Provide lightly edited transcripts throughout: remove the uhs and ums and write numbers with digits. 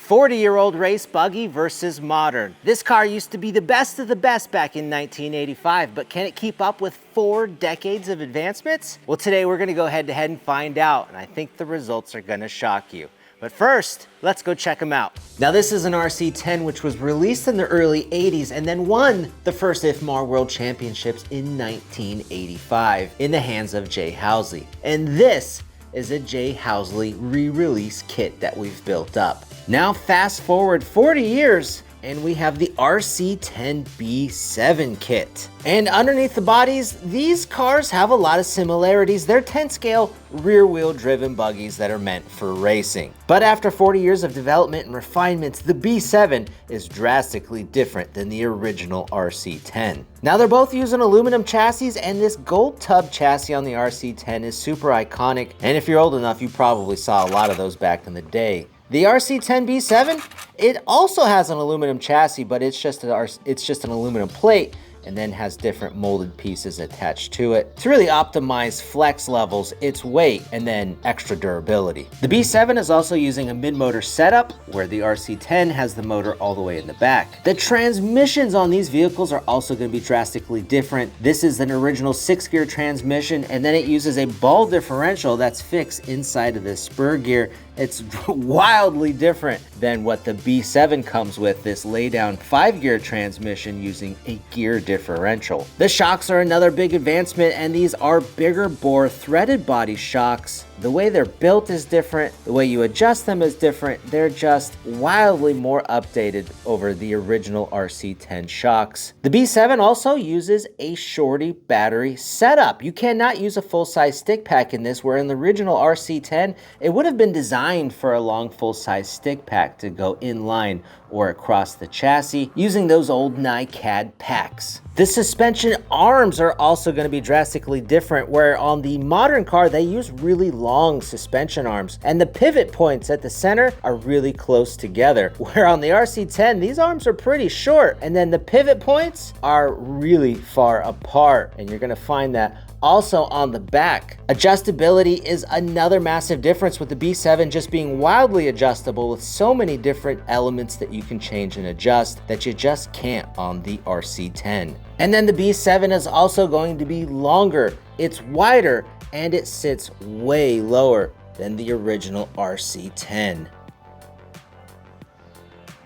40-year-old race buggy versus modern. This car used to be the best of the best back in 1985, but can it keep up with 4 decades of advancements? Well, today we're gonna go head to head and find out, and I think the results are gonna shock you. But first, let's go check them out. Now this is an RC10 which was released in the early 80s and then won the first IFMAR World Championships in 1985 in the hands of Jay Halsey. And this is a Jay Halsey re-release kit that we've built up. Now fast forward 40 years and we have the RC10B7 kit. And underneath the bodies, these cars have a lot of similarities. They're 10 scale rear wheel driven buggies that are meant for racing. But after 40 years of development and refinements, the B7 is drastically different than the original RC10. Now they're both using aluminum chassis, and this gold tub chassis on the RC10 is super iconic. And if you're old enough, you probably saw a lot of those back in the day. The RC10B7, it also has an aluminum chassis, but it's just an aluminum plate and then has different molded pieces attached to it to really optimize flex levels, its weight, and then extra durability. The B7 is also using a mid-motor setup, where the RC10 has the motor all the way in the back. The transmissions on these vehicles are also going to be drastically different. This is an original 6-gear transmission, and then it uses a ball differential that's fixed inside of the spur gear. It's wildly different than what the B7 comes with, this lay-down 5-gear transmission using a gear differential. The shocks are another big advancement, and these are bigger bore threaded body shocks. The way they're built is different. The way you adjust them is different. They're just wildly more updated over the original RC10 shocks. The B7 also uses a shorty battery setup. You cannot use a full-size stick pack in this, where in the original RC10, it would have been designed for a long full-size stick pack to go in line or across the chassis using those old NiCad packs. The suspension arms are also going to be drastically different, where on the modern car they use really long suspension arms, and the pivot points at the center are really close together, where on the RC10 these arms are pretty short and then the pivot points are really far apart, and you're going to find that also on the back. Adjustability is another massive difference, with the B7 just being wildly adjustable with so many different elements that you can change and adjust that you just can't on the RC10. And then the B7 is also going to be longer, it's wider, and it sits way lower than the original RC10.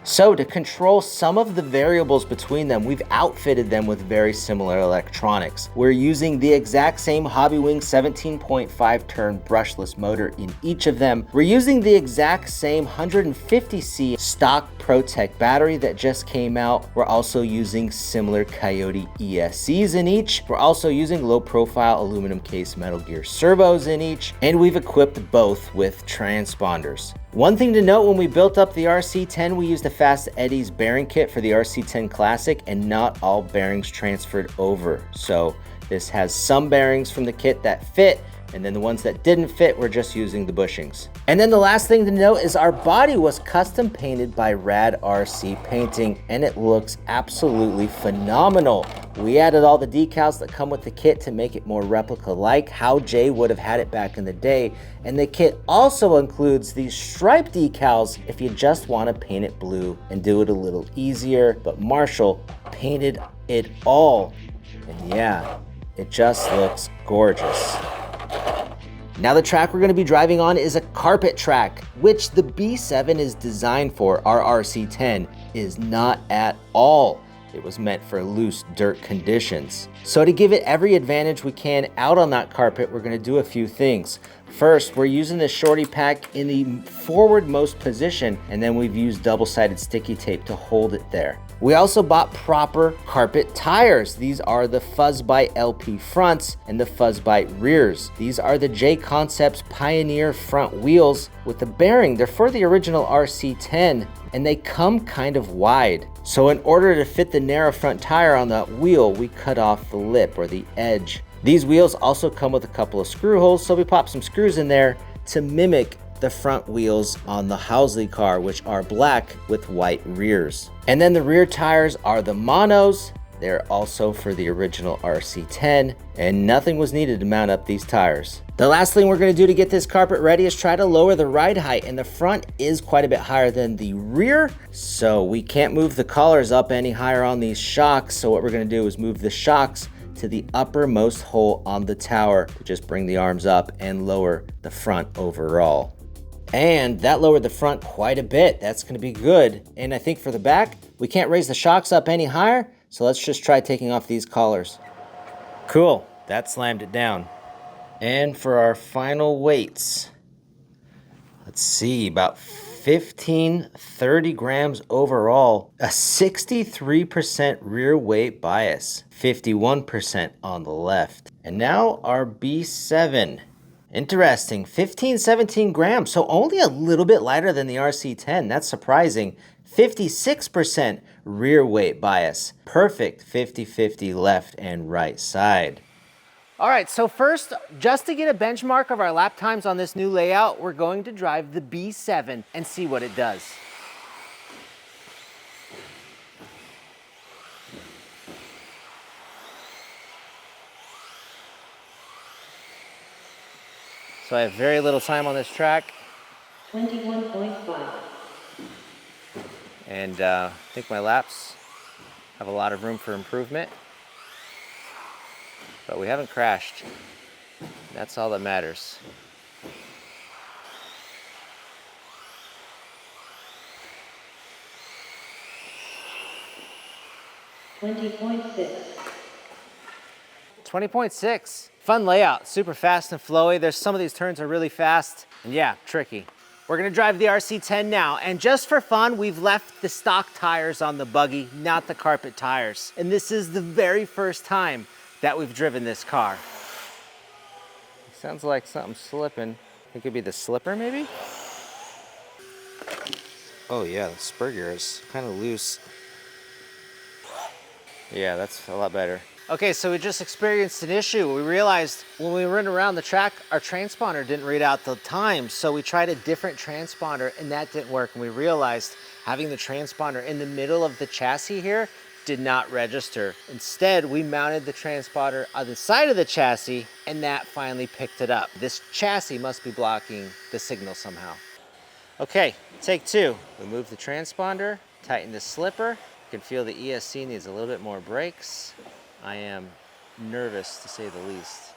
So to control some of the variables between them, we've outfitted them with very similar electronics. We're using the exact same Hobbywing 17.5 turn brushless motor in each of them. We're using the exact same 150C stock ProTech battery that just came out. We're also using similar Coyote ESCs in each. We're also using low profile aluminum case Metal Gear servos in each, and we've equipped both with transponders. One thing to note, when we built up the RC10, we used a Fast Eddie's bearing kit for the RC10 Classic, and not all bearings transferred over. So this has some bearings from the kit that fit, and then the ones that didn't fit, we're just using the bushings. And then the last thing to note is our body was custom painted by Rad RC Painting, and it looks absolutely phenomenal. We added all the decals that come with the kit to make it more replica-like how Jay would have had it back in the day. And the kit also includes these stripe decals if you just want to paint it blue and do it a little easier. But Marshall painted it all, and yeah, it just looks gorgeous. Now the track we're going to be driving on is a carpet track, which the B7 is designed for. Our RC10 is not at all. It was meant for loose dirt conditions. So to give it every advantage we can out on that carpet, we're going to do a few things. First, we're using the shorty pack in the forwardmost position, and then we've used double-sided sticky tape to hold it there. We also bought proper carpet tires. These are the Fuzzbite LP fronts and the Fuzzbite rears. These are the J Concepts Pioneer front wheels with the bearing. They're for the original RC10, and they come kind of wide. So in order to fit the narrow front tire on that wheel, we cut off the lip or the edge. These wheels also come with a couple of screw holes, so we pop some screws in there to mimic the front wheels on the Halsey car, which are black with white rears. And then the rear tires are the monos. They're also for the original RC10, and nothing was needed to mount up these tires. The last thing we're gonna do to get this carpet ready is try to lower the ride height, and the front is quite a bit higher than the rear, so we can't move the collars up any higher on these shocks. So what we're gonna do is move the shocks to the uppermost hole on the tower to just bring the arms up and lower the front overall. And that lowered the front quite a bit. That's gonna be good. And I think for the back, we can't raise the shocks up any higher, so let's just try taking off these collars. Cool, that slammed it down. And for our final weights, let's see, about 30 grams overall, a 63% rear weight bias, 51% on the left. And now our B7. Interesting, 17 grams, so only a little bit lighter than the RC10. That's surprising. 56% rear weight bias. Perfect 50-50 left and right side. All right, so first, just to get a benchmark of our lap times on this new layout, we're going to drive the B7 and see what it does. So I have very little time on this track. 21.5. And I think my laps have a lot of room for improvement. But we haven't crashed. That's all that matters. $20.6. Fun layout, super fast and flowy. There's some of these turns are really fast and yeah, tricky. We're gonna drive the RC10 now, and just for fun, we've left the stock tires on the buggy, not the carpet tires. And this is the very first time that we've driven this car. Sounds like something's slipping. It could be the slipper maybe? Oh yeah, the spur gear is kind of loose. Yeah, that's a lot better. Okay, so we just experienced an issue. We realized when we went around the track, our transponder didn't read out the time. So we tried a different transponder and that didn't work. And we realized having the transponder in the middle of the chassis here did not register. Instead, we mounted the transponder on the side of the chassis and that finally picked it up. This chassis must be blocking the signal somehow. Okay, take two. We move the transponder, tighten the slipper. You can feel the ESC needs a little bit more brakes. I am nervous to say the least.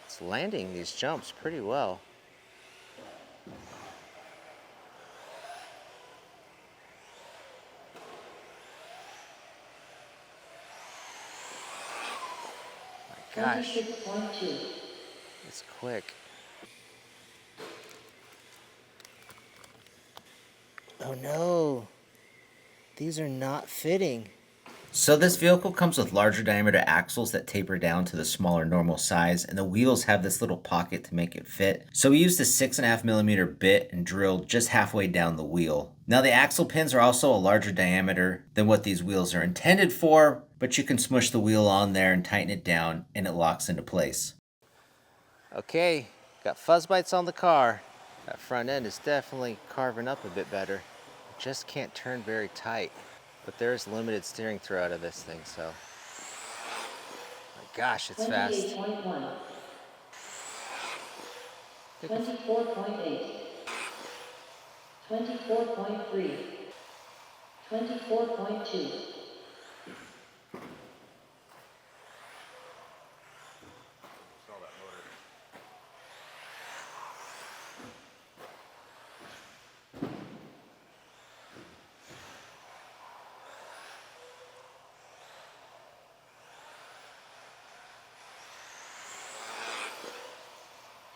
It's landing these jumps pretty well. My gosh, it's quick. Oh no, these are not fitting. So this vehicle comes with larger diameter axles that taper down to the smaller normal size, and the wheels have this little pocket to make it fit. So we used a 6.5mm bit and drilled just halfway down the wheel. Now the axle pins are also a larger diameter than what these wheels are intended for, but you can smush the wheel on there and tighten it down and it locks into place. Okay, got fuzz bites on the car. That front end is definitely carving up a bit better. It just can't turn very tight. But there's limited steering throw out of this thing, so. My gosh, it's fast. 28.1. 24.8. 24.3. 24.2.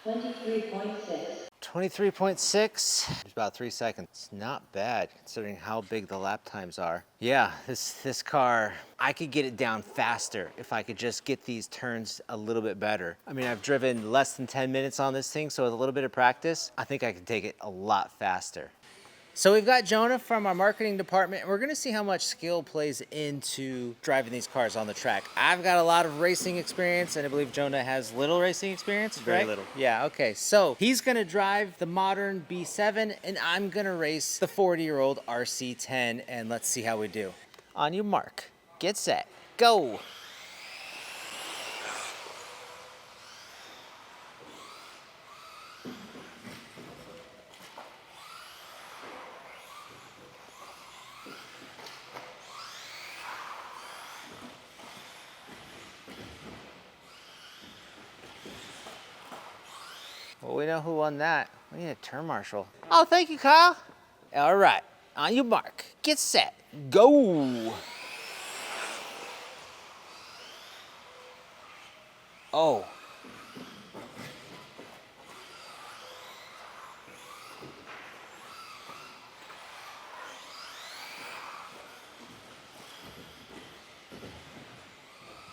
23.6. 23.6, about 3 seconds. It's not bad considering how big the lap times are. Yeah, this car, I could get it down faster if I could just get these turns a little bit better. I mean, I've driven less than 10 minutes on this thing, so with a little bit of practice, I think I could take it a lot faster. So we've got Jonah from our marketing department, and we're gonna see how much skill plays into driving these cars on the track. I've got a lot of racing experience, and I believe Jonah has little racing experience, right? Very little. Yeah, okay. So he's gonna drive the modern B7, and I'm gonna race the 40-year-old RC10, and let's see how we do. On your mark, get set. go. Well, we know who won that. We need a turn marshal. Oh, thank you, Kyle. All right, on your mark, get set, go. Oh.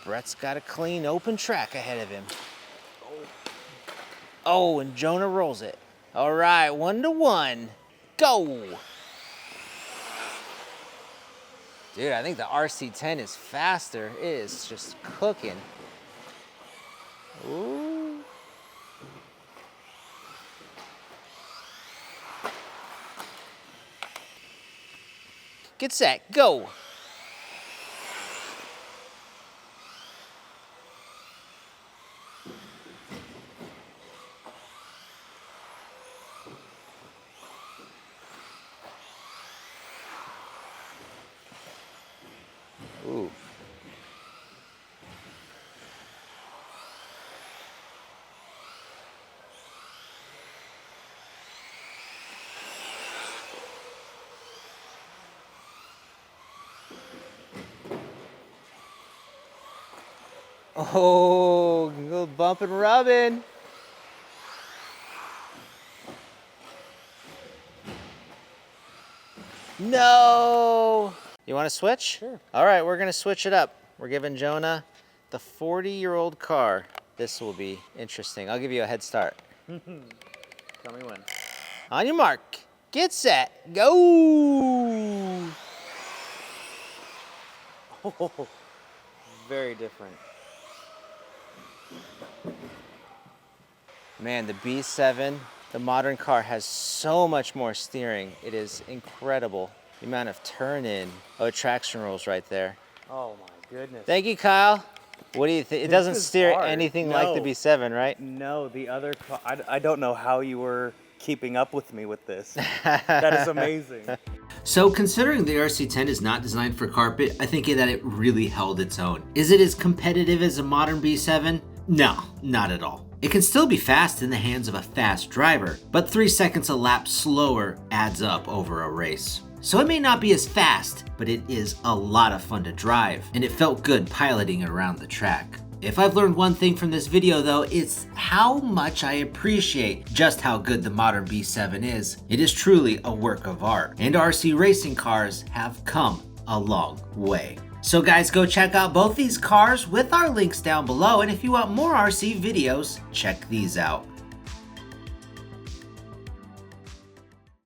Brett's got a clean open track ahead of him. Oh, and Jonah rolls it. All right, 1-1, go. Dude, I think the RC10 is faster. It is just cooking. Ooh. Get set, go. Ooh. Oh, go bump and rubbing. No. You want to switch? Sure. All right, we're going to switch it up. We're giving Jonah the 40-year-old car. This will be interesting. I'll give you a head start. Tell me when. On your mark, get set, go. Oh, very different. Man, the B7, the modern car has so much more steering. It is incredible. The amount of turn in. Oh, traction rolls right there. Oh my goodness. Thank you, Kyle. What do you think? It This doesn't is steer hard. anything like the No. B7, right? No, the other car, I don't know how you were keeping up with me with this. That is amazing. So considering the RC10 is not designed for carpet, I think that it really held its own. Is it as competitive as a modern B7? No, not at all. It can still be fast in the hands of a fast driver, but 3 seconds a lap slower adds up over a race. So it may not be as fast, but it is a lot of fun to drive, and it felt good piloting it around the track. If I've learned one thing from this video though, it's how much I appreciate just how good the modern B7 is. It is truly a work of art, and RC racing cars have come a long way. So guys, go check out both these cars with our links down below, and if you want more RC videos, check these out.